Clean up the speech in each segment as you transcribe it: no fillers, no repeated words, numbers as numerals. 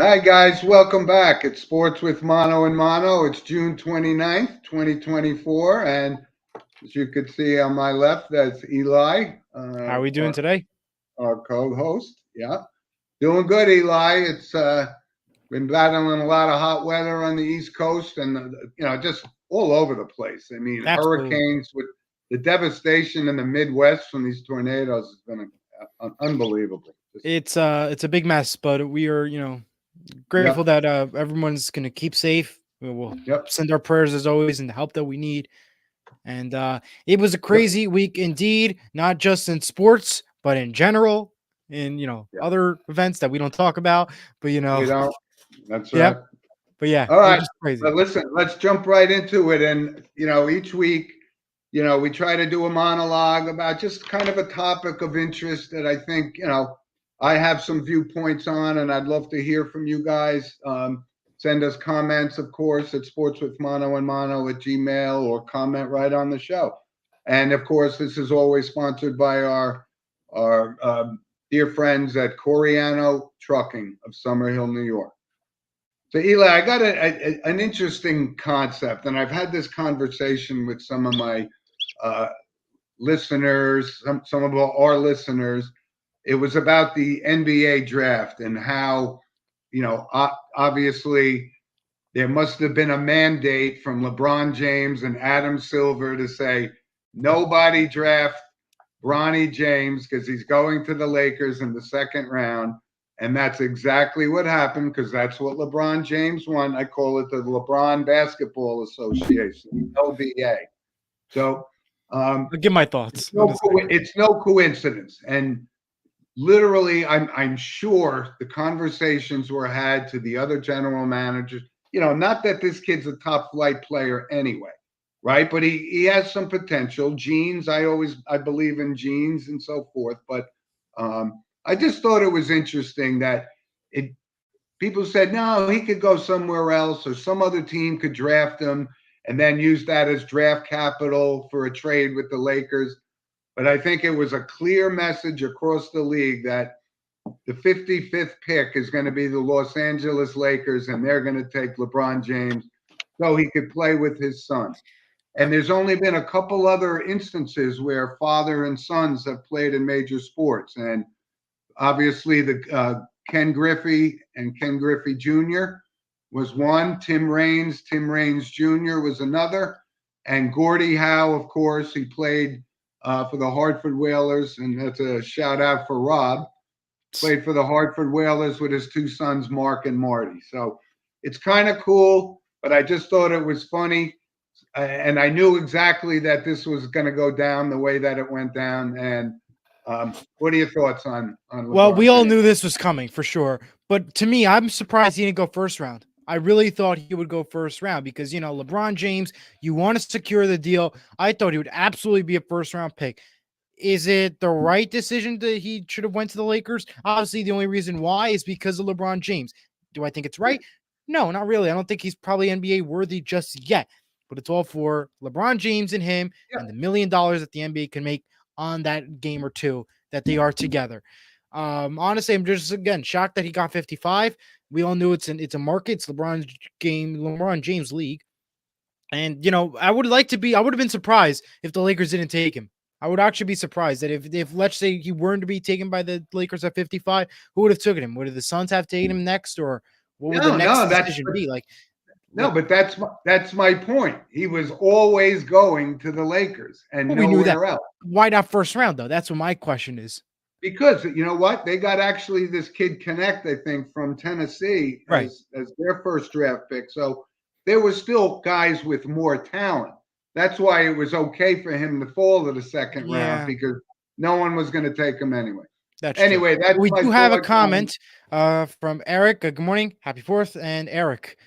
Hi, guys. Welcome back. It's Sports with Mono and Mono. It's June 29th, 2024. And as you can see on my left, that's Eli, How are we doing our, today? our co-host. Yeah. Doing good, Eli. It's been battling a lot of hot weather on the East Coast and, just all over the place. I mean, Absolutely. hurricanes with the devastation in the Midwest from these tornadoes has been unbelievable. It's a big mess, but we are, grateful Yep. that everyone's gonna keep safe. We'll Yep. send our prayers as always and the help that we need. And it was a Yep. crazy week indeed, not just in sports, but in general, in Yeah. other events that we don't talk about. But We don't. That's right. yep. But yeah, All it was right. just crazy. But listen, let's jump right into it. And, each week, we try to do a monologue about just kind of a topic of interest that I think, I have some viewpoints on, and I'd love to hear from you guys. Send us comments, of course, at sportswithmonoandmono@gmail or comment right on the show. And of course, this is always sponsored by our dear friends at Coriano Trucking of Summerhill, New York. So, Eli, I got an interesting concept, and I've had this conversation with some of my uh, listeners, some of our listeners. It was about the NBA draft and how, obviously there must have been a mandate from LeBron James and Adam Silver to say nobody draft Bronny James because he's going to the Lakers in the second round. And that's exactly what happened because that's what LeBron James won. I call it the LeBron Basketball Association, LBA. So I'll give my it's thoughts on no a second. it's no coincidence. And literally, I'm sure the conversations were had to the other general managers. Not that this kid's a top flight player anyway, right? But he has some potential. Genes, I believe in genes and so forth. But I just thought it was interesting that it people said no, he could go somewhere else or some other team could draft him and then use that as draft capital for a trade with the Lakers. But I think it was a clear message across the league that the 55th pick is going to be the Los Angeles Lakers, and they're going to take LeBron James so he could play with his son. And there's only been a couple other instances where father and sons have played in major sports. And obviously, the Ken Griffey and Ken Griffey Jr. was one. Tim Raines Jr. was another. And Gordie Howe, of course, he played for the Hartford Whalers, and that's a shout out for Rob. Played for the Hartford Whalers with his two sons, Mark and Marty. So it's kind of cool, but I just thought it was funny. And I knew exactly that this was going to go down the way that it went down. And what are your thoughts on Well, LeBron we all James? knew this was coming for sure. But to me, I'm surprised he didn't go first round. I really thought he would go first round because, LeBron James, you want to secure the deal. I thought he would absolutely be a first round pick. Is it the right decision that he should have went to the Lakers? Obviously, the only reason why is because of LeBron James. Do I think it's right? No, not really. I don't think he's probably NBA worthy just yet. But it's all for LeBron James and him Yeah, and the $1 million that the NBA can make on that game or two that they are together. Honestly, I'm just again shocked that he got 55. We all knew it's a market, it's LeBron James league. And I would have been surprised if the Lakers didn't take him. I would actually be surprised that if let's say he weren't to be taken by the Lakers at 55, who would have taken him? Would the Suns have taken him next, or what would the no, next no, decision be? no, Like but that's my point. He was always going to the Lakers and well, we knew that. nowhere else. Why not first round though? That's what my question is. Because you know what? They got actually this kid Connect, I think, from Tennessee Right. as their first draft pick. So there were still guys with more talent. That's why it was okay for him to fall to the second round Yeah, because no one was going to take him anyway. that's true. Anyway, that's We my do have a thoughts on. comment from Eric. Good morning, happy fourth, and Eric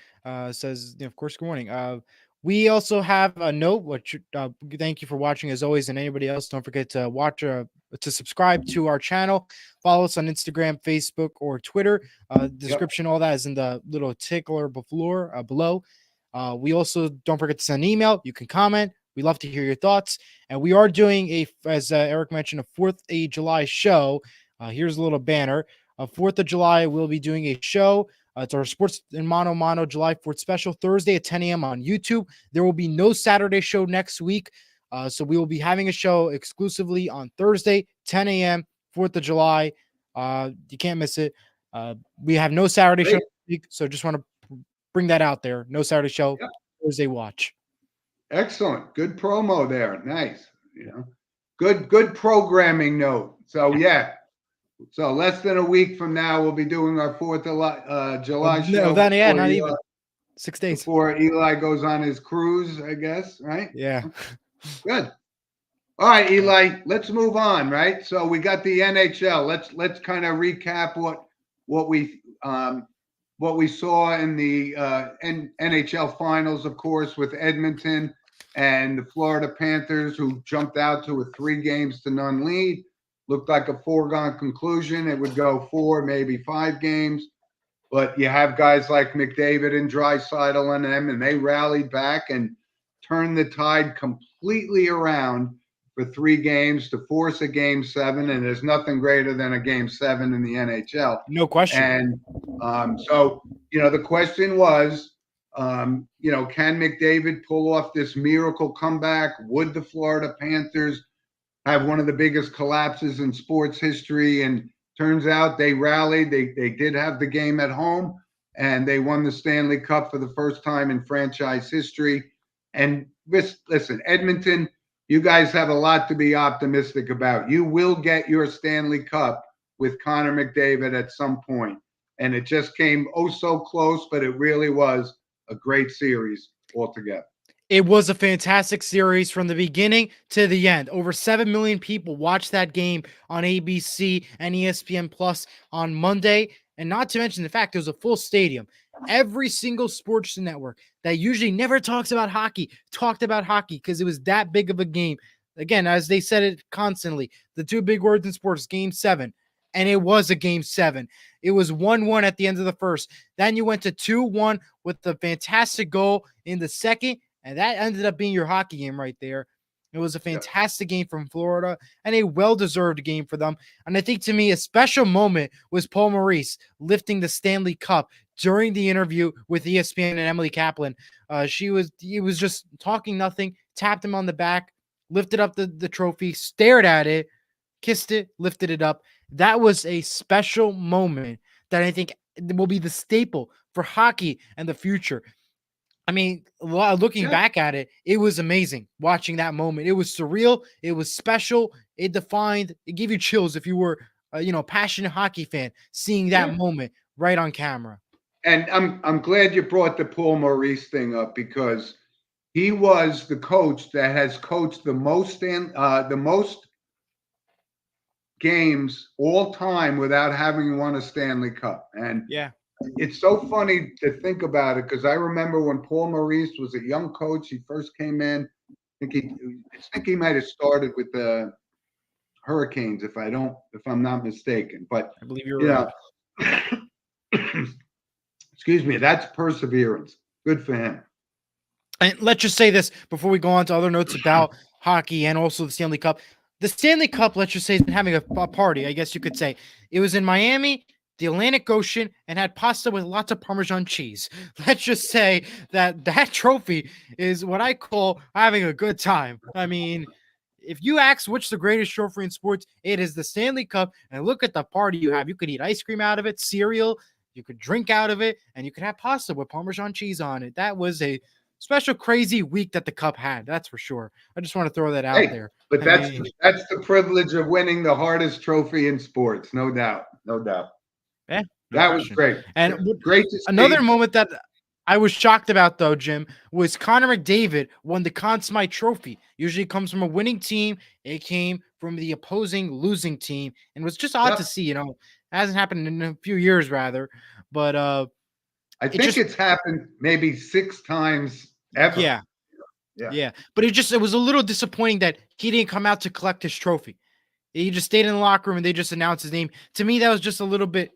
says, of course, good morning. We also have a note. Which thank you for watching as always, and anybody else, don't forget to to subscribe to our channel, follow us on Instagram, Facebook, or Twitter. Yep. Description, all that is in the little tickler below. We also don't forget to send an email. You can comment. We love to hear your thoughts, and we are doing as Eric mentioned, a 4th of July show. Here's a little banner. 4th of July, we'll be doing a show It's our Sports in Mono July 4th special, Thursday at 10 a.m. on YouTube. There will be no Saturday show next week. So we will be having a show exclusively on Thursday, 10 a.m., 4th of July. You can't miss it. We have no Saturday show next week, so just want to bring that out there. No Saturday show, Yep. Thursday watch. Excellent. Good promo there. Nice. Good programming note. So yeah. So less than a week from now, we'll be doing our 4th of July show. No, yeah, not even 6 days before Eli goes on his cruise, I guess. Right? Yeah. Good. All right, Eli. Let's move on. Right. So we got the NHL. Let's kind of recap what we saw in the NHL finals, of course, with Edmonton and the Florida Panthers, who jumped out to a 3-0 lead. Looked like a foregone conclusion. It would go 4, maybe 5 games. But you have guys like McDavid and Draisaitl and them, and they rallied back and turned the tide completely around for 3 games to force a Game 7. And there's nothing greater than a Game 7 in the NHL. No question. And so, the question was, can McDavid pull off this miracle comeback? Would the Florida Panthers have one of the biggest collapses in sports history? And turns out they rallied. They did have the game at home, and they won the Stanley Cup for the first time in franchise history. And listen, Edmonton, you guys have a lot to be optimistic about. You will get your Stanley Cup with Connor McDavid at some point. And it just came so close, but it really was a great series altogether. It was a fantastic series from the beginning to the end. Over 7 million people watched that game on ABC and ESPN Plus on Monday. And not to mention the fact it was a full stadium. Every single sports network that usually never talks about hockey talked about hockey because it was that big of a game. Again, as they said it constantly, the 2 big words in sports, Game 7. And it was a Game 7. It was 1-1 at the end of the first. Then you went to 2-1 with the fantastic goal in the second. And that ended up being your hockey game right there. It was a fantastic game from Florida and a well-deserved game for them. And I think, to me, a special moment was Paul Maurice lifting the Stanley Cup during the interview with ESPN and Emily Kaplan. He was just talking nothing, tapped him on the back, lifted up the trophy, stared at it, kissed it, lifted it up. That was a special moment that I think will be the staple for hockey and the future. I mean, looking back at it, it was amazing watching that moment. It was surreal. It was special. It gave you chills if you were, passionate hockey fan, seeing that moment right on camera. And I'm glad you brought the Paul Maurice thing up, because he was the coach that has coached the most games all time without having won a Stanley Cup. And it's so funny to think about it, because I remember when Paul Maurice was a young coach, he first came in. I think he might have started with the Hurricanes, if I'm not mistaken. But I believe you're right. Excuse me, that's perseverance. Good for him. And let's just say this before we go on to other notes about hockey and also the Stanley Cup. The Stanley Cup, let's just say, has been having a party, I guess you could say. It was in Miami, the Atlantic Ocean, and had pasta with lots of Parmesan cheese. Let's just say that trophy is what I call having a good time. I mean, if you ask which the greatest trophy in sports, it is the Stanley Cup. And look at the party you have. You could eat ice cream out of it, cereal, you could drink out of it, and you could have pasta with Parmesan cheese on it. That was a special, crazy week that the Cup had. That's for sure. I just want to throw that out there. But that's the privilege of winning the hardest trophy in sports. No doubt. No doubt. Yeah, that was great. And great to see. Another moment that I was shocked about, though, Jim, was Connor McDavid won the Conn Smythe Trophy. Usually it comes from a winning team. It came from the opposing losing team. And it was just odd to see, it hasn't happened in a few years, rather. But I think it's happened maybe 6 times ever. Yeah. But it was a little disappointing that he didn't come out to collect his trophy. He just stayed in the locker room and they just announced his name. To me, that was just a little bit,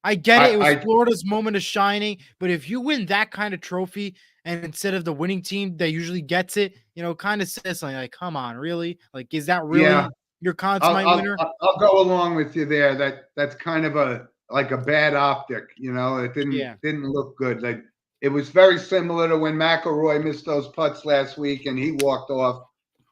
I get it. It was Florida's moment of shining. But if you win that kind of trophy and instead of the winning team that usually gets it, kind of says something like, come on, really? Like, is that really your Conn Smythe winner? I'll go along with you there. That's kind of a like a bad optic. It Yeah. didn't look good. Like it was very similar to when McElroy missed those putts last week and he walked off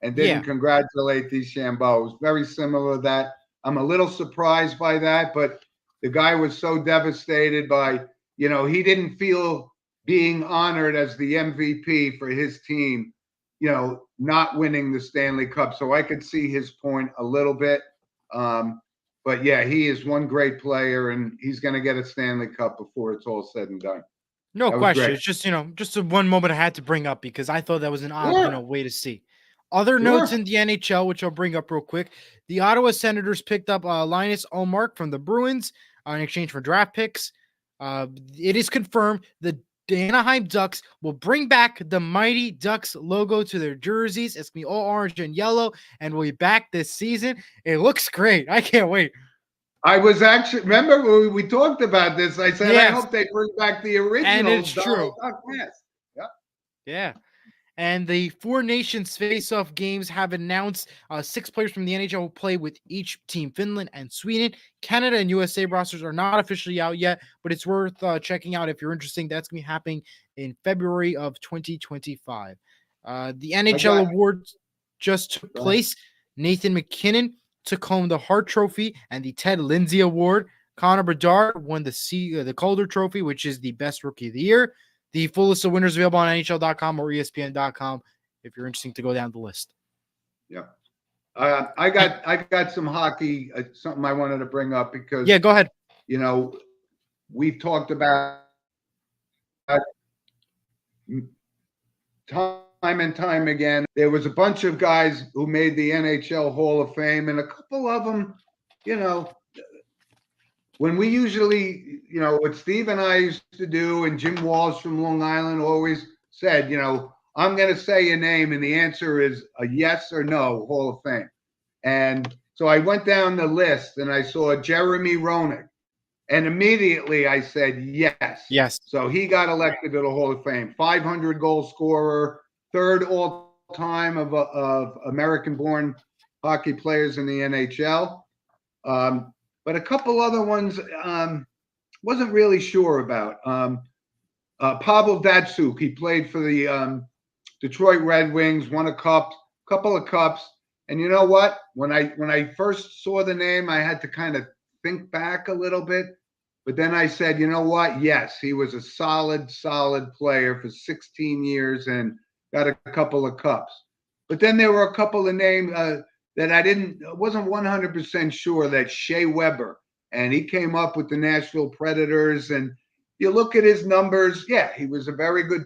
and didn't Yeah. congratulate DeChambeau. It was very similar to that. I'm a little surprised by that, but the guy was so devastated by, he didn't feel being honored as the MVP for his team, not winning the Stanley Cup. So I could see his point a little bit. But yeah, he is one great player, and he's going to get a Stanley Cup before it's all said and done. No That was question. great. It's just, just a one moment I had to bring up because I thought that was an odd, Sure. way to see. Other Sure. notes in the NHL, which I'll bring up real quick. The Ottawa Senators picked up Linus Ullmark from the Bruins in exchange for draft picks. It is confirmed the Anaheim Ducks will bring back the Mighty Ducks logo to their jerseys. It's going to be all orange and yellow, and we'll be back this season. It looks great. I can't wait. I was actually, remember when we talked about this, I said, Yes. I hope they bring back the original. And it's true. Duck. Yes. Yeah. And the Four Nations face-off games have announced 6 players from the NHL will play with each team. Finland and Sweden. Canada and USA rosters are not officially out yet, but it's worth checking out if you're interested. That's going to be happening in February of 2025. The NHL awards just took place. Nathan McKinnon took home the Hart Trophy and the Ted Lindsay Award. Connor Bedard won the Calder Trophy, which is the best rookie of the year. The full list of winners available on NHLTalk or ESPN.com if you're interested to go down the list. Yeah. I got some hockey, something I wanted to bring up because go ahead. We've talked about time and time again. There was a bunch of guys who made the NHL Hall of Fame, and a couple of them, when we usually, what Steve and I used to do, and Jim Walsh from Long Island always said, I'm going to say your name, and the answer is a yes or no, Hall of Fame. And so I went down the list, and I saw Jeremy Roenick, and immediately I said yes. Yes. So he got elected to the Hall of Fame. 500 goal scorer, third all time of American-born hockey players in the NHL. But a couple other ones wasn't really sure about. Pavel Datsyuk, he played for the Detroit Red Wings, won a couple of cups. And you know what? When I first saw the name, I had to kind of think back a little bit. But then I said, you know what? Yes, he was a solid player for 16 years and got a couple of cups. But then there were a couple of names that I wasn't 100% sure, that Shea Weber, and he came up with the Nashville Predators. And you look at his numbers, yeah, he was a very good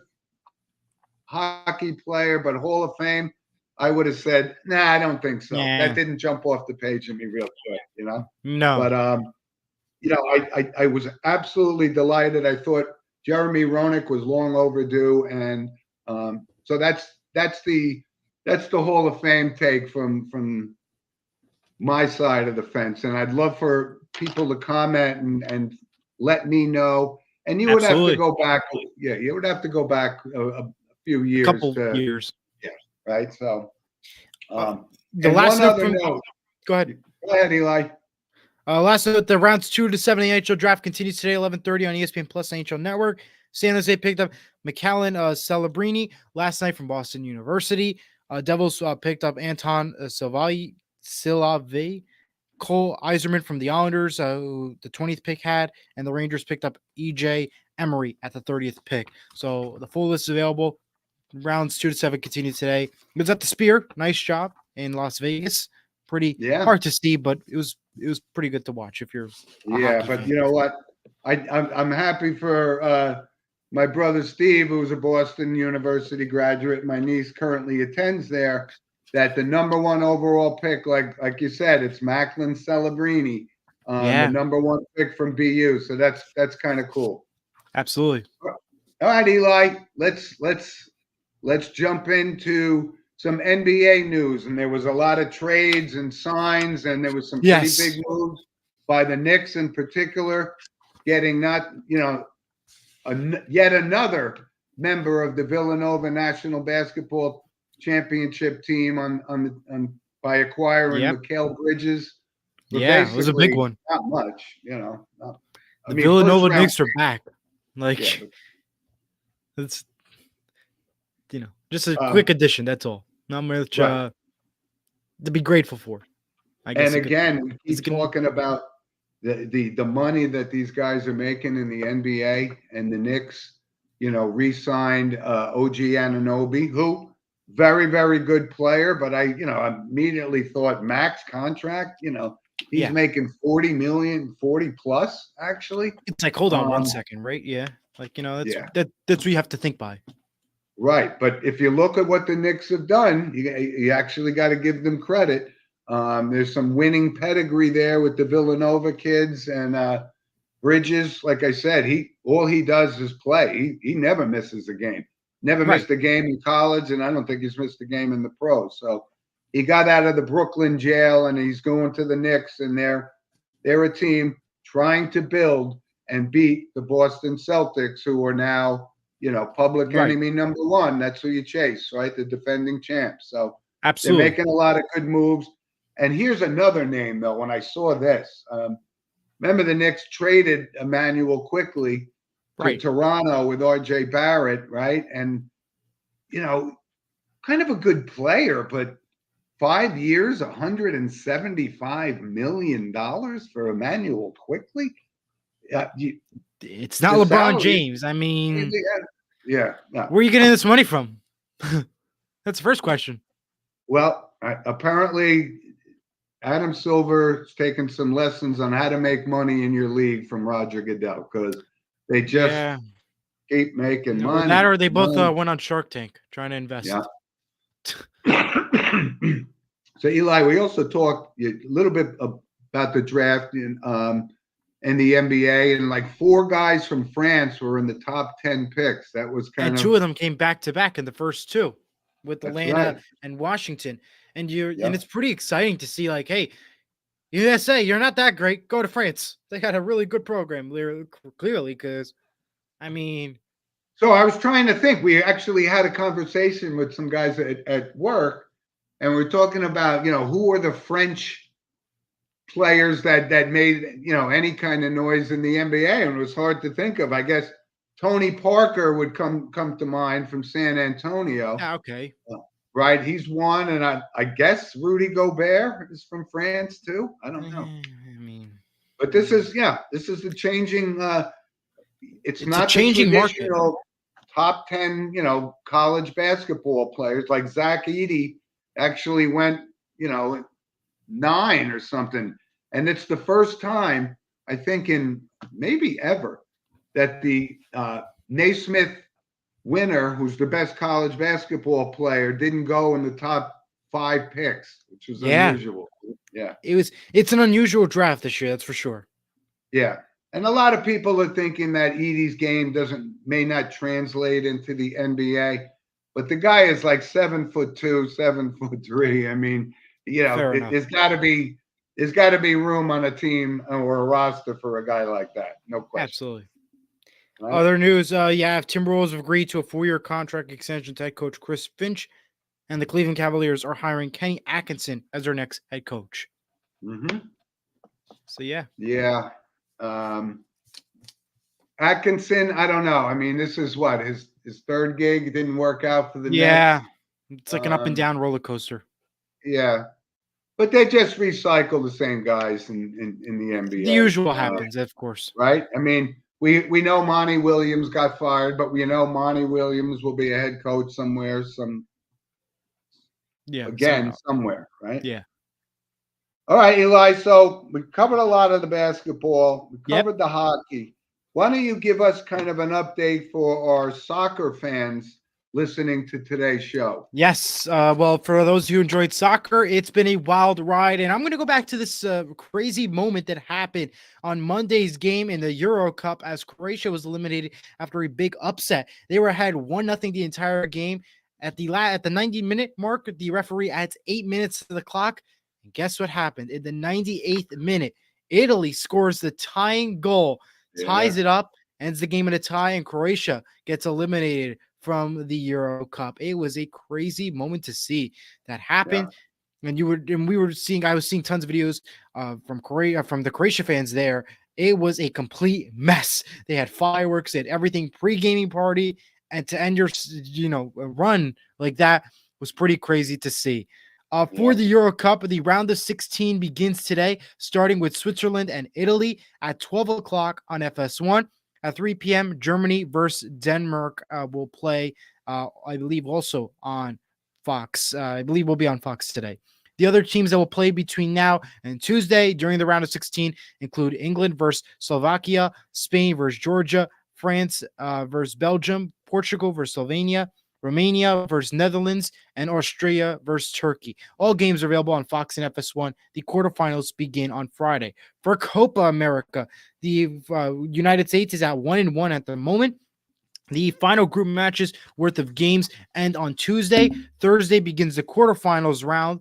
hockey player, but Hall of Fame, I would have said, nah, I don't think so. Yeah. That didn't jump off the page at me real quick, No. But I was absolutely delighted. I thought Jeremy Roenick was long overdue, and so that's the Hall of Fame take from my side of the fence. And I'd love for people to comment and let me know. And you would have to go back. Yeah, you would have to go back a few years. A couple years. Yeah, right. So the last note go ahead. Go ahead, Eli. Last note, the rounds 2 to 7 NHL draft continues today, 11:30 on ESPN Plus NHL Network. San Jose picked up Mikaelin Celebrini last night from Boston University. Devils picked up Anton Silave, Cole Eiserman from the Islanders, who the 20th pick had, and the Rangers picked up EJ Emery at the 30th pick. So the full list is available. Rounds 2 to 7 continue today. It was at the Spear. Nice job in Las Vegas. Pretty hard to see, but it was pretty good to watch if you're but fan. You know what? I'm happy for my brother Steve, who's a Boston University graduate. My niece currently attends there. That the number 1 overall pick, like you said, it's Mikaelin Celebrini, the number 1 pick from BU. So that's kind of cool. Absolutely. All right, Eli. Let's jump into some NBA news. And there was a lot of trades and signs, and there was some pretty big moves by the Knicks in particular, getting yet another member of the Villanova National Basketball Championship team by acquiring Mikal Bridges. It was a big one. Not much, I The mean, first Villanova round Knicks are pick. back. Yeah, Like it's just a but, quick addition. That's all. Not much right. to be grateful for. I guess And again, we it's keep talking about the money that these guys are making in the NBA, and the Knicks, re-signed OG Anunoby, who very, very good player, but I immediately thought max contract, he's yeah. making 40 million, 40 plus actually. It's like, hold on one Um, second, right? Yeah. Like, yeah, that's what you have to think by. right. But if you look at what the Knicks have done, you actually got to give them credit. There's some winning pedigree there with the Villanova kids, and Bridges. Like I said, all he does is play. He never misses a game. Never Right. missed a game in college, and I don't think he's missed a game in the pros. So he got out of the Brooklyn jail, and he's going to the Knicks, and they're a team trying to build and beat the Boston Celtics, who are now public Right. enemy number one. That's who you chase, right? The defending champs. So they're Absolutely. making a lot of good moves. And here's another name, though, when I saw this. Remember, the Knicks traded Emmanuel quickly to Right. Toronto with RJ Barrett, right? And, kind of a good player, but 5 years, $175 million for Emmanuel quickly. It's not The LeBron salary, James. I mean, yeah, no. where are you getting this money from? That's the first question. Well, apparently Adam Silver's taken some lessons on how to make money in your league from Roger Goodell, because they just Yeah. keep making Or money. that, or they both money. went on Shark Tank trying to invest. Yeah. So Eli, we also talked a little bit about the draft in the NBA, and like 4 guys from France were in the top 10 picks. That was kind And of 2 of them came back to back in the first 2 with that's Atlanta right. and Washington. And Yep. it's pretty exciting to see, like, hey, USA, you're not that great. Go to France. They got a really good program, clearly, because I mean, So I was trying to think. We actually had a conversation with some guys at work, and we're talking about, who are the French players that made, any kind of noise in the NBA, and it was hard to think of. I guess Tony Parker would come to mind from San Antonio. okay. Right, he's one, and I guess Rudy Gobert is from France too. I don't know, I mean, but this is the changing. It's it's a not the changing market. traditional top 10, college basketball players. Like Zach Edey actually went, 9 or something, and it's the first time I think in maybe ever that the Naismith winner, who's the best college basketball player, didn't go in the top 5 picks, which was unusual. Yeah. It's an unusual draft this year, that's for sure. Yeah. And a lot of people are thinking that Edey's game may not translate into the NBA, but the guy is like 7'2", 7'3". I mean, there's got to be room on a team or a roster for a guy like that. No question. Absolutely. Right? Other news, Timberwolves have agreed to a 4-year contract extension to head coach Chris Finch, and the Cleveland Cavaliers are hiring Kenny Atkinson as their next head coach. Mm-hmm. So, yeah. Yeah. Atkinson, I don't know. I mean, this is what his 3rd gig. It didn't work out for the Nets. It's like an up and down roller coaster. Yeah, but they just recycle the same guys in the NBA. The usual happens, of course. Right? I mean, we know Monty Williams got fired, but we know Monty Williams will be a head coach somewhere. Somewhere, right? Yeah. All right, Eli. So we covered a lot of the basketball. We covered the hockey. Why don't you give us kind of an update for our soccer fans listening to today's show? Yes. Well, for those who enjoyed soccer, it's been a wild ride. And I'm going to go back to this crazy moment that happened on Monday's game in the Euro Cup as Croatia was eliminated after a big upset. They were ahead 1-0 the entire game. At the 90-minute mark, the referee adds 8 minutes to the clock. And guess what happened? In the 98th minute, Italy scores the tying goal, ties it up, ends the game in a tie, and Croatia gets eliminated from the Euro Cup. It was a crazy moment to see that happen. Yeah. I was seeing tons of videos from the Croatia fans there It was a complete mess. They had fireworks, they had everything, pre-gaming party, and to end your run like that was pretty crazy to see. For Yeah, the Euro Cup, the round of 16 begins today, starting with Switzerland and Italy at 12 o'clock on FS1. At 3 p.m., Germany versus Denmark will play, I believe, also on Fox. I believe will be on Fox today. The other teams that will play between now and Tuesday during the round of 16 include England versus Slovakia, Spain versus Georgia, France versus Belgium, Portugal versus Slovenia, Romania versus Netherlands, and Austria versus Turkey. All games are available on Fox and FS1. The quarterfinals begin on Friday. For Copa America, the United States is at 1-1 at the moment. The final group matches worth of games end on Tuesday. Thursday begins the quarterfinals round.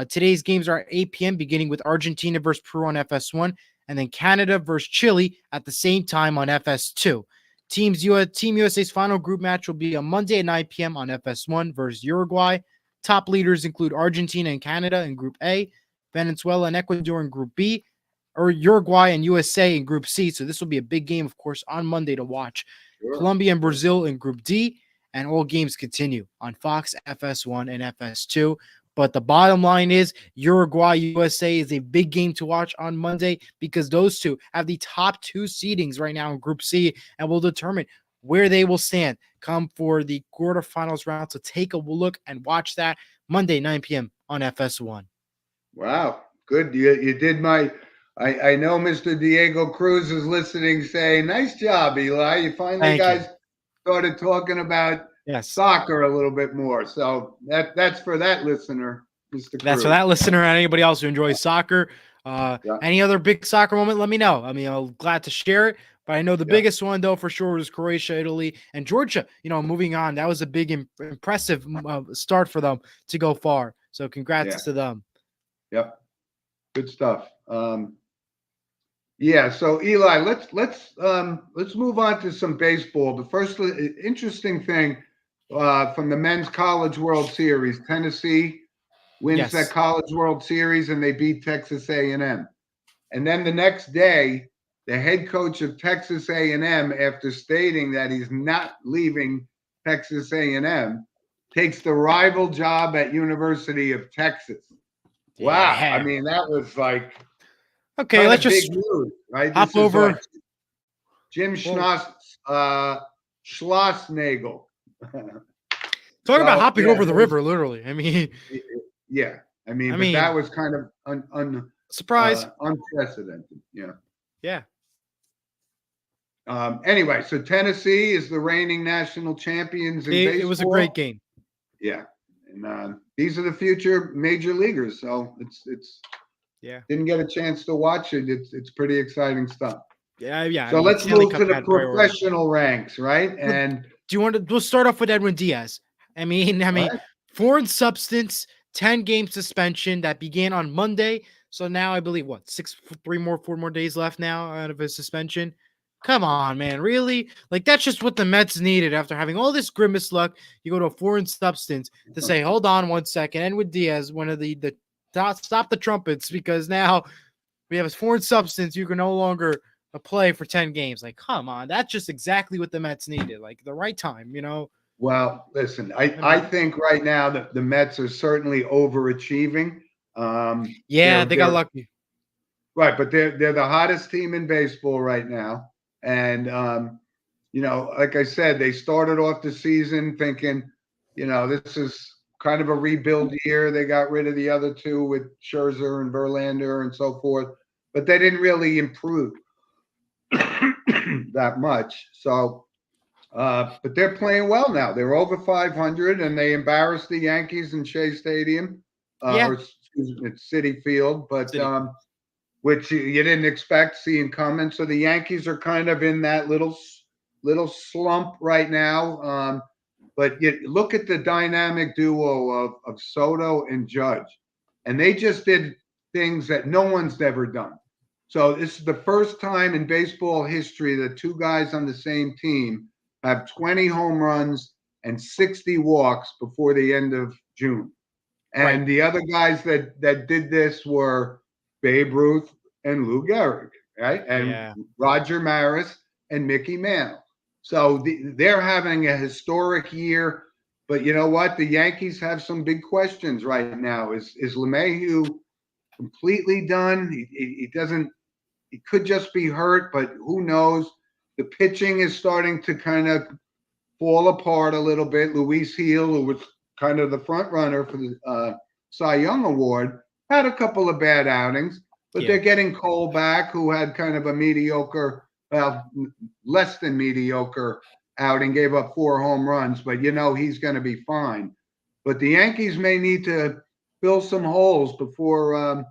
Today's games are at 8 p.m., beginning with Argentina versus Peru on FS1, and then Canada versus Chile at the same time on FS2. Team USA's final group match will be on Monday at 9 p.m. on FS1 versus Uruguay. Top leaders include Argentina and Canada in Group A, Venezuela and Ecuador in Group B, or Uruguay and USA in Group C. So this will be a big game, of course, on Monday to watch. sure. Colombia and Brazil in Group D, and all games continue on Fox, FS1, and FS2. But the bottom line is Uruguay USA is a big game to watch on Monday because those two have the top two seedings right now in Group C and will determine where they will stand come for the quarterfinals round. So take a look and watch that Monday, 9 p.m. on FS1. Wow, good. You did my. I know Mr. Diego Cruz is listening, saying, "Nice job, Eli. You finally Thank you. guys started talking about Yes. soccer a little bit more." So that's for that listener, Mr. That's for Cruz. that listener and anybody else who enjoys soccer. Yeah. Any other big soccer moment, let me know. I mean, I'm glad to share it. But I know the Yeah. biggest one, though, for sure, was Croatia, Italy, and Georgia. Moving on. That was a big, impressive start for them to go far. So congrats Yeah. to them. Yep. Good stuff. Yeah. So Eli, let's move on to some baseball. The first interesting thing from the Men's College World Series, Tennessee wins that Yes. College World Series and they beat Texas A&M. And then the next day, the head coach of Texas A&M, after stating that he's not leaving Texas A&M, takes the rival job at University of Texas. Wow. I Yeah. mean, that was like Okay, kind let's of big just news, right? hop This is over. like Jim Well, Schlossnagel. talk about So, hopping yeah, over the river, literally. I mean, yeah. But that was kind of surprise. unprecedented. Yeah. Yeah. Anyway, so Tennessee is the reigning national champions in baseball. It was a great game. Yeah, and these are the future major leaguers. So it's Yeah. didn't get a chance to watch it. It's pretty exciting stuff. Yeah. So let's move to the professional ranks, right? And do you want to? We'll start off with Edwin Diaz. I mean, right? foreign substance, 10-game suspension that began on Monday. So now I believe what 4 more days left now out of his suspension. Come on, man, really? Like that's just what the Mets needed after having all this grimace luck. You go to a foreign substance to say, hold on 1 second. Edwin Diaz, one of the stop the trumpets because now we have a foreign substance. You can no longer play for 10 games. Like, come on. That's just exactly what the Mets needed. Like the right time, Well, listen, I think right now that the Mets are certainly overachieving. Yeah, they got lucky. Right, but they're the hottest team in baseball right now. And like I said, they started off the season thinking, this is kind of a rebuild year. They got rid of the other two with Scherzer and Verlander and so forth, but they didn't really improve that much. So, but they're playing well now. They're over 500, and they embarrassed the Yankees in Shea Stadium, or excuse me, it's Citi Field, but which you didn't expect seeing coming. So the Yankees are kind of in that little slump right now. But you look at the dynamic duo of Soto and Judge, and they just did things that no one's ever done. So this is the first time in baseball history that two guys on the same team have 20 home runs and 60 walks before the end of June. And the other guys that did this were Babe Ruth and Lou Gehrig. right? And Yeah. Roger Maris and Mickey Mantle. So they're having a historic year. But you know what? The Yankees have some big questions right now. Is LeMahieu completely done? He doesn't. He could just be hurt, but who knows? The pitching is starting to kind of fall apart a little bit. Luis Heel, who was kind of the front runner for the Cy Young Award, had a couple of bad outings, but they're getting Cole back, who had kind of a mediocre, well, less than mediocre outing, gave up 4 home runs, but he's going to be fine. But the Yankees may need to fill some holes before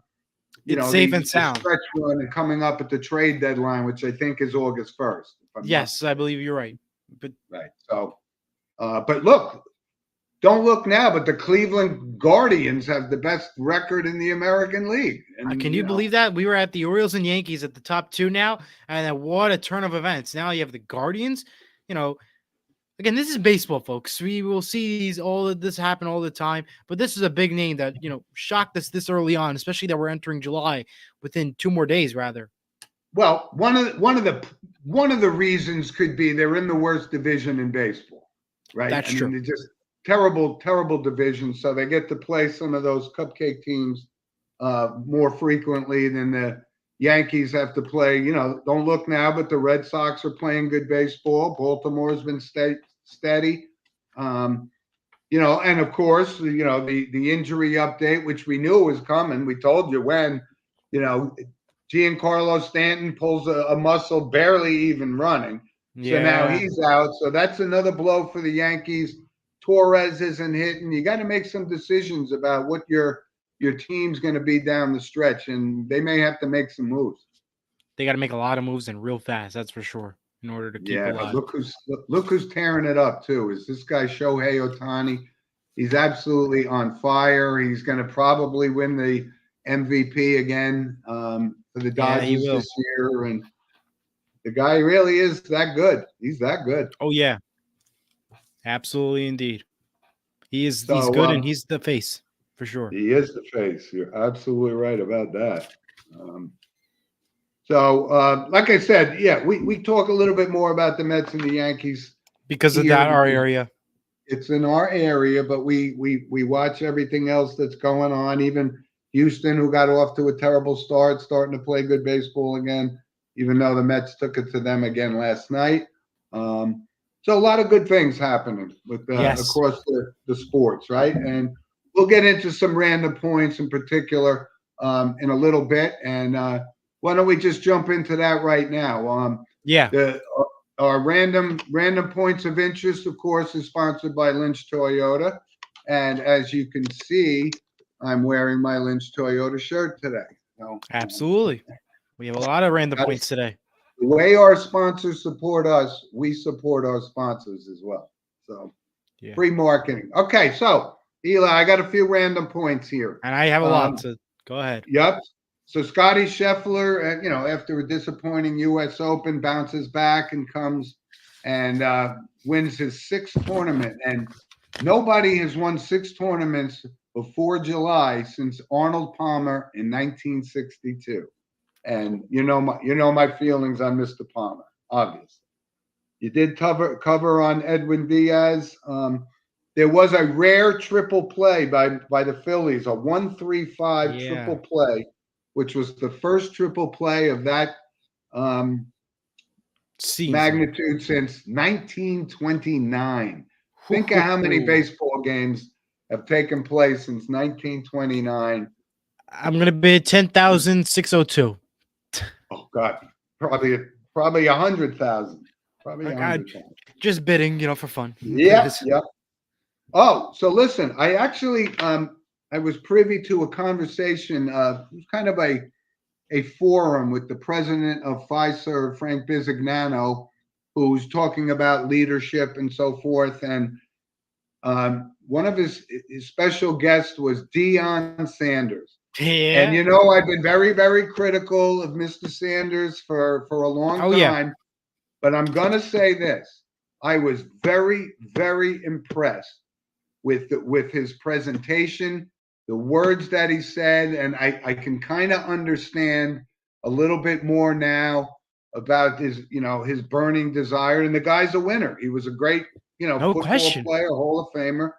it's safe and the sound. stretch run and coming up at the trade deadline, which I think is August 1st. Yes, I believe you're right. But right. So, but look, don't look now, but the Cleveland Guardians have the best record in the American League. And, can you believe that? We were at the Orioles and Yankees at the top 2 now, and what a turn of events. Now you have the Guardians. Again, this is baseball, folks. We will see all of this happen all the time, but this is a big name that shocked us this early on, especially that we're entering July within 2 more days, rather. Well, one of the reasons could be they're in the worst division in baseball, right? That's true. They're just terrible division, so they get to play some of those cupcake teams more frequently than the Yankees have to play. Don't look now, but the Red Sox are playing good baseball. Baltimore's been steady. And of course, the injury update, which we knew was coming. We told you when, Giancarlo Stanton pulls a muscle, barely even running. Yeah. So now he's out. So that's another blow for the Yankees. Torres isn't hitting. You got to make some decisions about what your team's going to be down the stretch, and they may have to make some moves. They got to make a lot of moves and real fast, that's for sure, in order to keep alive. Look who's tearing it up too. Is this guy Shohei Ohtani? He's absolutely on fire. He's going to probably win the MVP again for the Dodgers this year, and the guy really is that good. He's that good. Oh yeah, absolutely indeed. He's good, and he's the face. For sure. He is the face. You're absolutely right about that. So, like I said, we talk a little bit more about the Mets and the Yankees. Because of that, our area. It's in our area, but we watch everything else that's going on. Even Houston, who got off to a terrible start, starting to play good baseball again, even though the Mets took it to them again last night. So a lot of good things happening with across the sports, right? And we'll get into some random points in particular in a little bit. And why don't we just jump into that right now? Our random points of interest, of course, is sponsored by Lynch Toyota. And as you can see, I'm wearing my Lynch Toyota shirt today. So, absolutely. We have a lot of random points today. The way our sponsors support us, we support our sponsors as well. So free marketing. Okay, so Eli, I got a few random points here. And I have a lot, so go ahead. Yep. So Scotty Scheffler, after a disappointing U.S. Open, bounces back and comes and wins his 6th tournament. And nobody has won 6 tournaments before July since Arnold Palmer in 1962. And my feelings on Mr. Palmer, obviously. You did cover on Edwin Diaz. There was a rare triple play by the Phillies, a 1-3-5 triple play, which was the first triple play of that magnitude since 1929. Think of how many baseball games have taken place since 1929. I'm going to bid 10,602. Oh God, probably 100,000. Probably 100,000. Just bidding, for fun. Yeah. Oh, so listen, I actually I was privy to a conversation. It was kind of a forum with the president of Pfizer, Frank Bisignano, who's talking about leadership and so forth. And one of his special guests was Deion Sanders. Yeah. And I've been very, very critical of Mr. Sanders for a long time. Yeah. But I'm gonna say this: I was very, very impressed with his presentation, the words that he said, and I can kind of understand a little bit more now about his burning desire. And the guy's a winner. He was a great, No football question. player, Hall of Famer,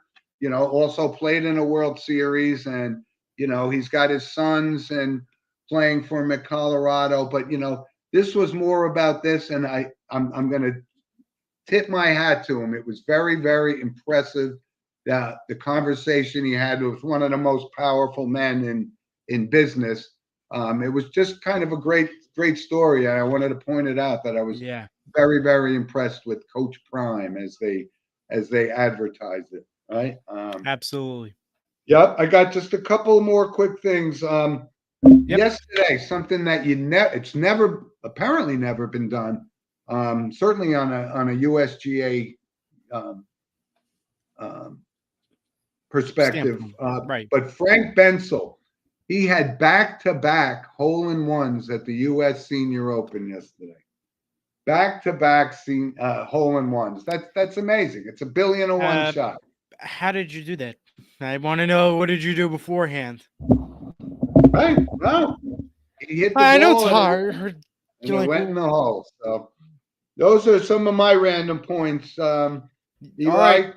also played in a World Series, and, he's got his sons and playing for him at Colorado. But, this was more about this. And I'm going to tip my hat to him. It was very, very impressive. The conversation he had with one of the most powerful men in business. It was just kind of a great story. And I wanted to point it out that I was very, very impressed with Coach Prime as they advertised it. Right. Absolutely. Yep. I got just a couple more quick things. Yesterday, something that it's apparently never been done. Certainly on a USGA perspective. Right. But Frank Bensel, he had back-to-back hole-in-ones at the U.S. Senior Open yesterday. Back-to-back hole-in-ones. That's amazing. It's a billion-to-one shot. How did you do that? I want to know, what did you do beforehand? Right. Well, he hit the ball. I know it's hard. And it went in the hole. So those are some of my random points. All right.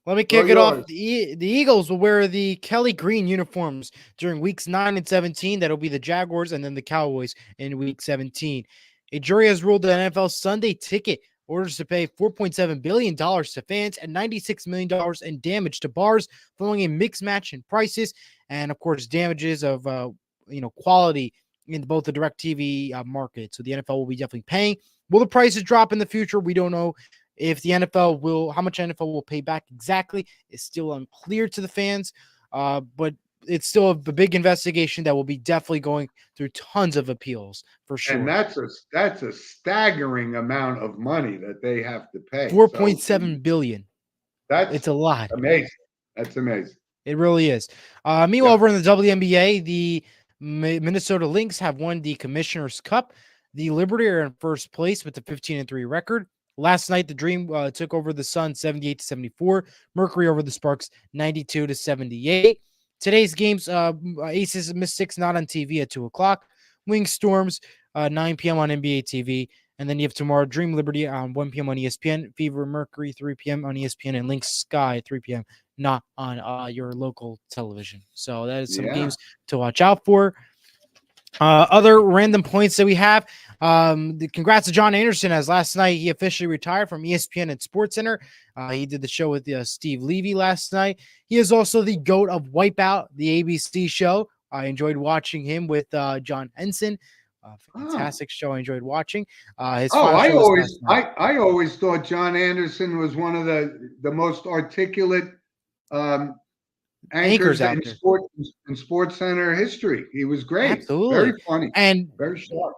Let me kick it off. The Eagles will wear the Kelly Green uniforms during weeks 9 and 17. That'll be the Jaguars and then the Cowboys in week 17. A jury has ruled that NFL Sunday Ticket orders to pay $4.7 billion to fans and $96 million in damage to bars following a mixed match in prices and, of course, damages of quality in both the DirecTV market. So the NFL will be definitely paying. Will the prices drop in the future? We don't know. If the NFL how much NFL will pay back exactly is still unclear to the fans, but it's still a big investigation that will be definitely going through tons of appeals for sure. And that's a staggering amount of money that they have to pay. $4.7 billion. It's a lot. Amazing. That's amazing. It really is. Meanwhile, over in the WNBA, the Minnesota Lynx have won the Commissioner's Cup. The Liberty are in first place with a 15-3 record. Last night, the Dream took over the Sun 78-74. Mercury over the Sparks 92-78. Today's games, Aces Mystics not on TV at 2 o'clock. Wings Storms 9 p.m. on NBA TV. And then you have tomorrow Dream Liberty on 1 p.m. on ESPN. Fever Mercury 3 p.m. on ESPN. And Lynx Sky 3 p.m. not on your local television. So that is some games to watch out for. Other random points that we have. Congrats to John Anderson, as last night he officially retired from ESPN and SportsCenter. He did the show with Steve Levy last night. He is also the GOAT of Wipeout, the ABC show. I enjoyed watching him with John Henson. Fantastic show. I enjoyed watching. I always thought John Anderson was one of the most articulate anchors out in SportsCenter history. He was great. Absolutely. Very funny. And very sharp.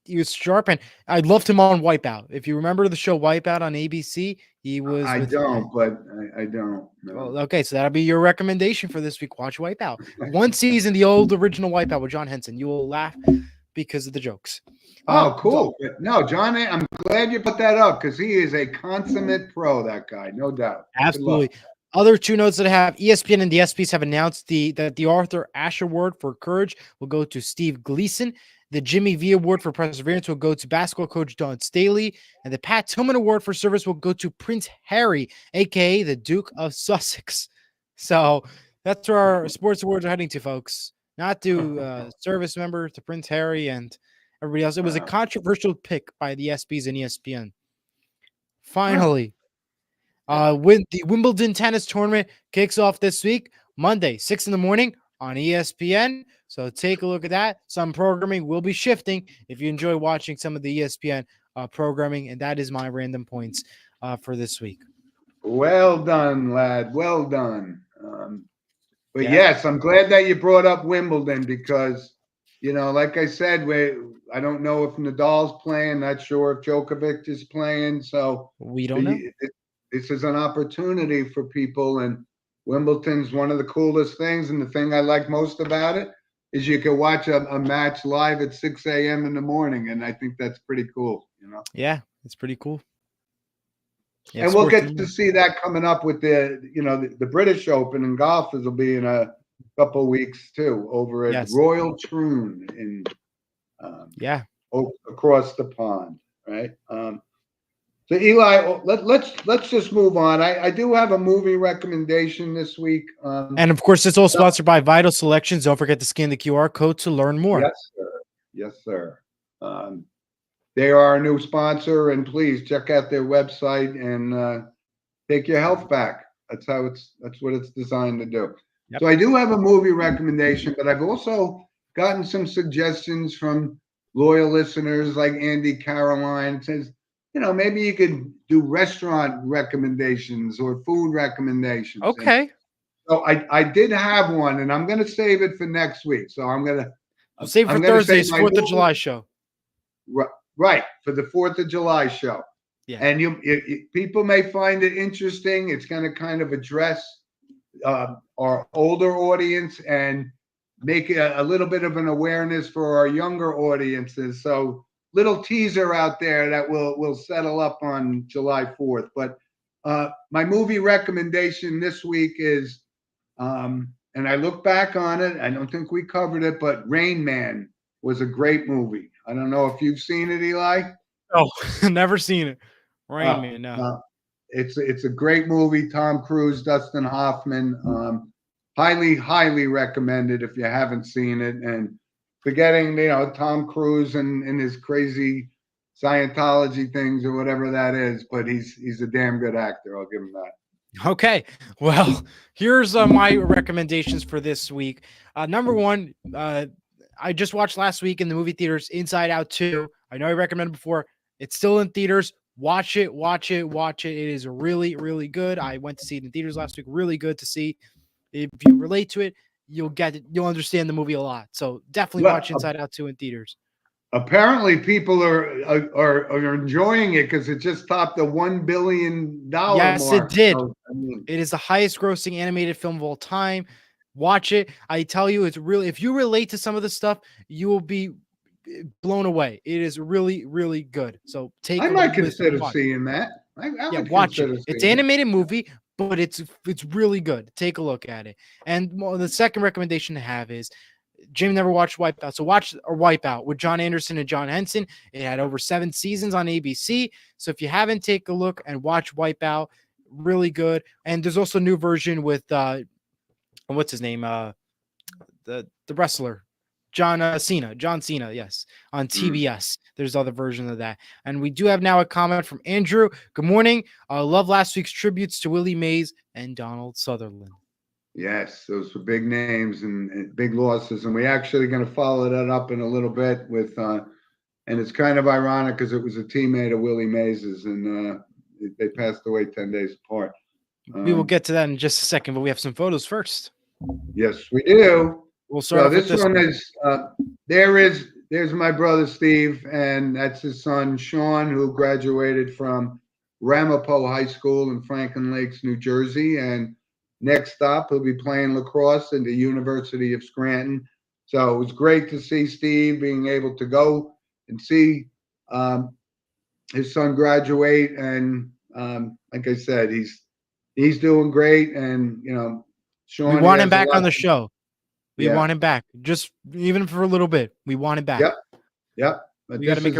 He was sharp, and I loved him on Wipeout. If you remember the show Wipeout on ABC, he was. I don't. No. Well, okay, so that'll be your recommendation for this week. Watch Wipeout. One season, the old original Wipeout with John Henson. You will laugh because of the jokes. Oh, cool. No, John, I'm glad you put that up because he is a consummate pro, that guy, no doubt. Absolutely. Other two notes that I have, ESPN and the ESPYs have announced that the Arthur Ashe Award for Courage will go to Steve Gleason. The Jimmy V Award for Perseverance will go to basketball coach Dawn Staley. And the Pat Tillman Award for Service will go to Prince Harry, a.k.a. the Duke of Sussex. So that's where our sports awards are heading to, folks. Not to service member, to Prince Harry and everybody else. It was a controversial pick by the ESPYs and ESPN. Finally, when the Wimbledon tennis tournament kicks off this week, Monday, 6 a.m. on ESPN. So take a look at that. Some programming will be shifting if you enjoy watching some of the ESPN programming. And that is my random points for this week. Well done, lad. Well done. Yes, I'm glad that you brought up Wimbledon because, like I said, I don't know if Nadal's playing. Not sure if Djokovic is playing. So we don't know. This is an opportunity for people. And Wimbledon's one of the coolest things. And the thing I like most about it is you can watch a match live at 6 a.m. in the morning. And I think that's pretty cool, Yeah, it's pretty cool. Yeah, and we'll get to see that coming up with the British Open in golf. It'll be in a couple of weeks too, over at Royal Troon in Yeah. Across the pond, right? So Eli, let's just move on. I do have a movie recommendation this week. And of course, it's all sponsored by Vital Selections. Don't forget to scan the QR code to learn more. Yes, sir. Yes, sir. They are our new sponsor, and please check out their website and take your health back. That's what it's designed to do. Yep. So I do have a movie recommendation, but I've also gotten some suggestions from loyal listeners like Andy Caroline. It says, maybe you could do restaurant recommendations or food recommendations. Okay. And so I did have one, and I'm going to save it for next week. So We'll save it for Thursday's 4th of July show. Right, for the 4th of July show. Yeah. And people may find it interesting. It's going to kind of address our older audience and make a little bit of an awareness for our younger audiences. So little teaser out there that will settle up on July 4th. But my movie recommendation this week is, and I look back on it, I don't think we covered it, but Rain Man was a great movie. I don't know if you've seen it, Eli. Oh, never seen it. Rain Man, no. It's a great movie. Tom Cruise, Dustin Hoffman. Highly recommended if you haven't seen it. And forgetting, Tom Cruise and his crazy Scientology things or whatever that is, but he's a damn good actor. I'll give him that. Okay. Well, here's my recommendations for this week. Number one, I just watched last week in the movie theaters, Inside Out 2. I know I recommended before. It's still in theaters. Watch it. It is really, really good. I went to see it in theaters last week. Really good to see. If you relate to it, you'll get it. You'll understand the movie a lot. So definitely watch Inside Out 2 in theaters. Apparently, people are enjoying it because it just topped the $1 billion Yes, mark. it did. So, it is the highest grossing animated film of all time. Watch it. I tell you, it's really, if you relate to some of the stuff, you will be blown away. It is really, really good. So I might consider seeing that. Watch it. It's an animated movie, but it's really good. Take a look at it. And the second recommendation to have is, Jim never watched Wipeout, so watch Wipeout with John Anderson and John Henson. It had over 7 seasons on ABC. So if you haven't, take a look and watch Wipeout. Really good. And there's also a new version with what's his name? The wrestler. John Cena, yes, on TBS. There's other versions of that. And we do have now a comment from Andrew. Good morning. Love last week's tributes to Willie Mays and Donald Sutherland. Yes, those were big names and big losses. And we're actually going to follow that up in a little bit with, and it's kind of ironic because it was a teammate of Willie Mays's, and they passed away 10 days apart. We will get to that in just a second, but we have some photos first. Yes, we do. We'll start with this one. There's my brother Steve, and that's his son Sean, who graduated from Ramapo High School in Franklin Lakes, New Jersey. And next stop, he'll be playing lacrosse at the University of Scranton. So it was great to see Steve being able to go and see his son graduate. And like I said, he's doing great. And Sean, we want him back on the show. We want him back, just even for a little bit. We want him back. Yep. But we got to make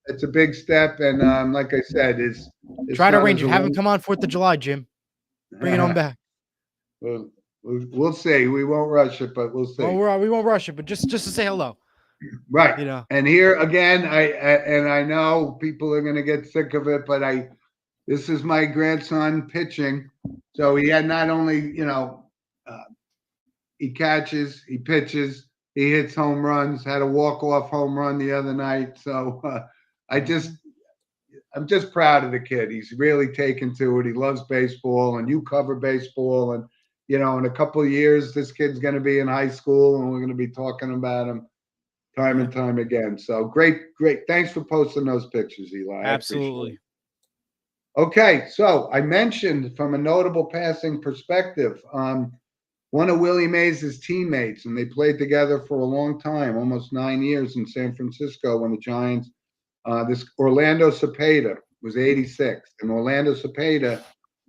it's a big step, and like I said, try to arrange it. Have him come on 4th of July, Jim. Bring it on back. We'll see. We won't rush it, but we'll see. Oh, we won't rush it, but just to say hello. Right. And here again, I know people are going to get sick of it, but this is my grandson pitching, so he had not only he catches, he pitches, he hits home runs, had a walk-off home run the other night. So I'm just proud of the kid. He's really taken to it. He loves baseball, and you cover baseball. And, in a couple of years, this kid's going to be in high school, and we're going to be talking about him time and time again. So great. Thanks for posting those pictures, Eli. Absolutely. Okay. So I mentioned from a notable passing perspective, one of Willie Mays' teammates, and they played together for a long time, almost 9 years in San Francisco when the Giants, this Orlando Cepeda was 86. And Orlando Cepeda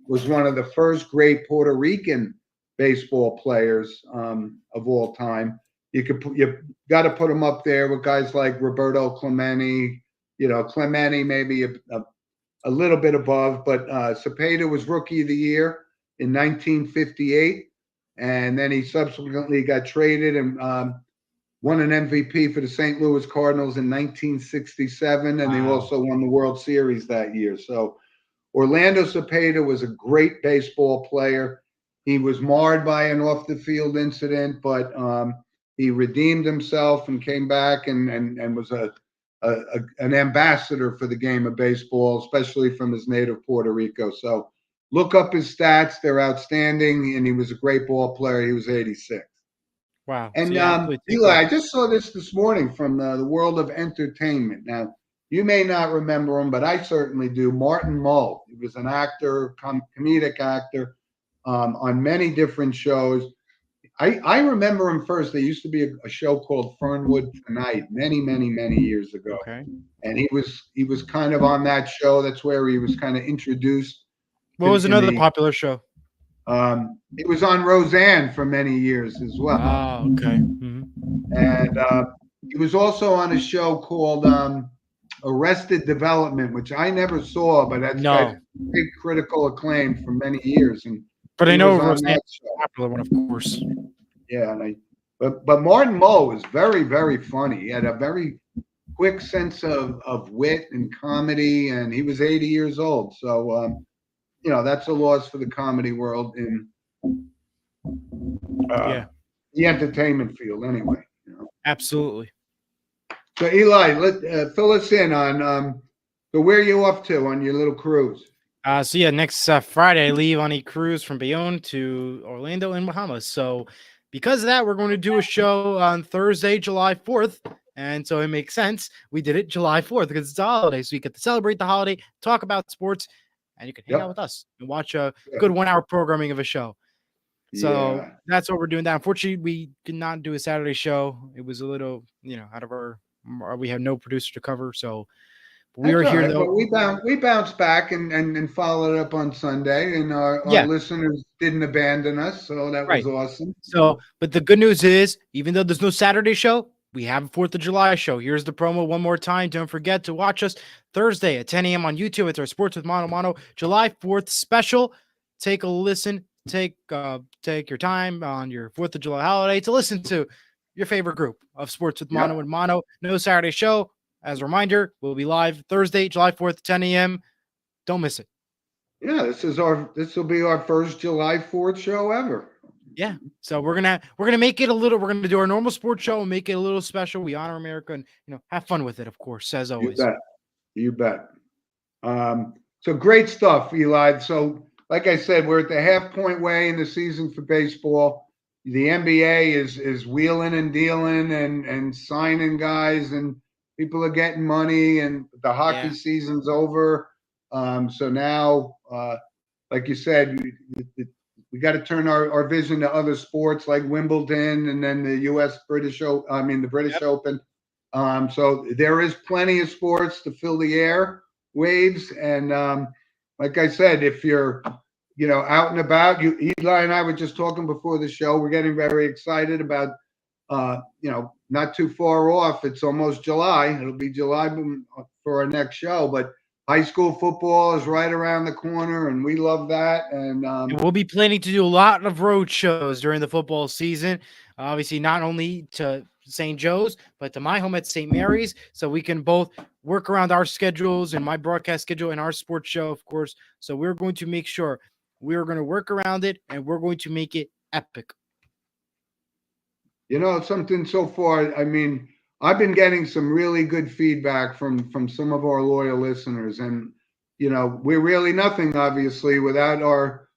was one of the first great Puerto Rican baseball players of all time. you got to put him up there with guys like Roberto Clemente. Clemente maybe a little bit above, but Cepeda was Rookie of the Year in 1958, and then he subsequently got traded and won an MVP for the St. Louis Cardinals in 1967, and he also won the World Series that year. So Orlando Cepeda was a great baseball player. He was marred by an off-the-field incident, but he redeemed himself and came back and was an ambassador for the game of baseball, especially from his native Puerto Rico. So look up his stats. They're outstanding, and he was a great ball player. He was 86. Wow. And So Eli, I just saw this morning from the world of entertainment. Now, you may not remember him, but I certainly do. Martin Mull. He was an actor, comedic actor on many different shows. I remember him first. There used to be a show called Fernwood Tonight many, many, many years ago. Okay. And he was kind of on that show. That's where he was kind of introduced. What was another popular show? He was on Roseanne for many years as well. Oh, okay. Mm-hmm. And he was also on a show called Arrested Development, which I never saw, but that's got big critical acclaim for many years. But I know Roseanne is a popular one, of course. Yeah, but Martin Mull was very, very funny. He had a very quick sense of wit and comedy, and he was 80 years old. So, that's a loss for the comedy world in the entertainment field anyway. Absolutely. So, Eli, fill us in on so where are you off to on your little cruise? Next Friday I leave on a cruise from Bayonne to Orlando in Bahamas. So because of that, we're going to do a show on Thursday, July 4th. And so it makes sense. We did it July 4th because it's a holiday. So you get to celebrate the holiday, talk about sports, and you can hang out with us and watch a good 1 hour programming of a show. So that's what we're doing. That unfortunately, we could not do a Saturday show. It was a little, out of we have no producer to cover. So we are here though. We bounced back and followed up on Sunday, and our listeners didn't abandon us, so that was awesome. So, but the good news is, even though there's no Saturday show, we have a 4th of July show. Here's the promo one more time. Don't forget to watch us Thursday at 10 a.m. on YouTube. It's our Sports with Mono July 4th special. Take a listen. Take your time on your 4th of July holiday to listen to your favorite group of Sports with Mono and Mono. No Saturday show. As a reminder, we'll be live Thursday, July 4th, 10 a.m. Don't miss it. Yeah, this will be our first July 4th show ever. Yeah. So we're gonna make it we're gonna do our normal sports show and make it a little special. We honor America and have fun with it, of course, as always. You bet. So great stuff, Eli. So like I said, we're at the half-point way in the season for baseball. The NBA is wheeling and dealing and signing guys, and people are getting money, and the hockey season's over. So now, like you said, we got to turn our vision to other sports like Wimbledon and then the British Open. So there is plenty of sports to fill the air waves. And like I said, if you're, out and about, Eli and I were just talking before the show, we're getting very excited about, not too far off. It's almost July. It'll be July for our next show, but high school football is right around the corner, and we love that. And we'll be planning to do a lot of road shows during the football season. Obviously, not only to St. Joe's, but to my home at St. Mary's, so we can both work around our schedules and my broadcast schedule and our sports show, of course. So we're going to make sure we're going to work around it, and we're going to make it epic. Something so far. I mean, I've been getting some really good feedback from some of our loyal listeners, and we're really nothing, obviously, without our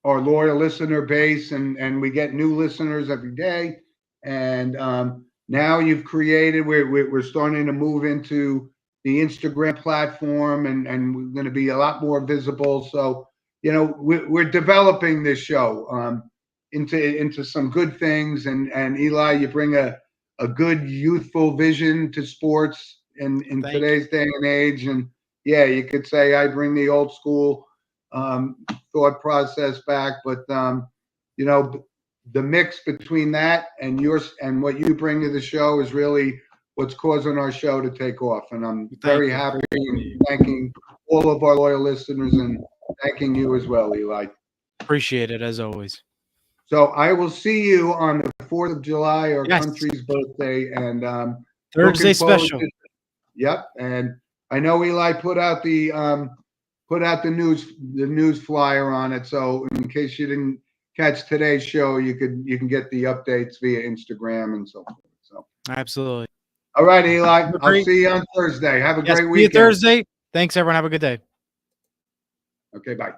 loyal listener base, and we get new listeners every day. And now you've created, we're starting to move into the Instagram platform, and we're going to be a lot more visible. So we're developing this show into some good things, and Eli, you bring a good youthful vision to sports in today's day and age. And you could say I bring the old school thought process back, but the mix between that and yours and what you bring to the show is really what's causing our show to take off. And I'm very happy and thanking all of our loyal listeners and thanking you as well, Eli. Appreciate it as always. So I will see you on the 4th of July, our Yes. country's birthday, and Thursday looking forward special. Yep, and I know Eli put out the news flyer on it. So in case you didn't catch today's show, you can get the updates via Instagram and so forth. So Absolutely. all right, Eli, I'll Great. see you on Thursday. Have a Yes, great see you weekend. Thursday. Thanks, everyone. Have a good day. Okay, bye.